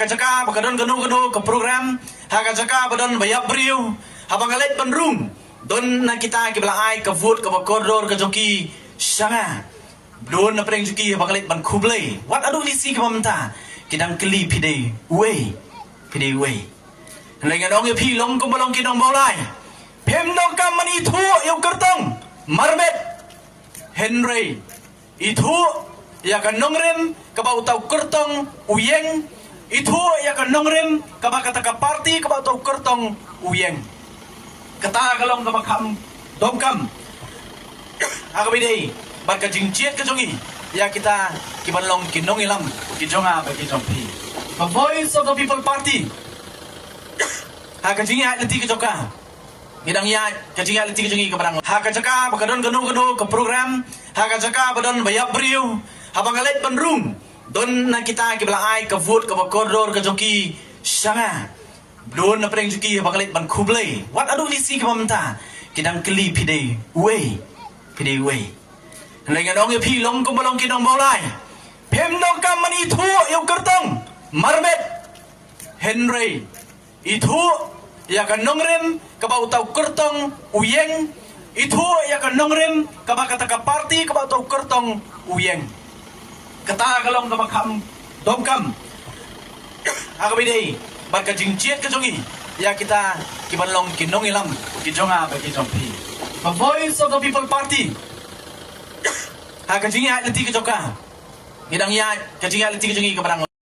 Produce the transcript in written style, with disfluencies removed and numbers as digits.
Hakajaka bakadon ganu ke program Hakajaka badon bayap beriu habangalet penrung don na kita kiblaai ke vote ke koridor ke joki sanga don na preng joki habangalet ban kublai wat adu lisi ke mamta kidang keli pide we lengan dong pi long ko balong kidong bolai pem dong kam mani thu yu kertong marbet Henry itu ya kan nongren kabau tau kertong uyeng itu ya kan nongren kabau kata ka parti kabau tau kertong uyeng kata galong kabau kam domkam agabidei barka jingciet ke jongi ya kita kibanlong kinong ilam kijonga bagi jompi the voice of the people party hakajingi leti ke joka Gidang ya, kajing aliti kajing kebarang. Hakajaka bakadon ganu ke program. Hakajaka badon bayap beriu. Habangalet penrung. Don na kita kiblaai ke vote ke koridor ke joki sanga. Don na preng joki habangalet ban kublai. Wat adu lisi ke mamta. Kidang keli pide we. Lengan dong pi long ko balong kidong bolai. Pem dong kam mani thu yu kertong. Marbet Henry itu ya kan nongren kabau tau kertong uyeng itu ya kan nongren kabau kata ka parti kabau tau kertong uyeng kata galong kabau kam domkam agabidei barka jingciet ke jongi ya kita kibanlong kinong ilam kijonga bagi jompi the voice of the people party hakajingi leti ke joka gidang ya kajingi leti ke jongi kebarang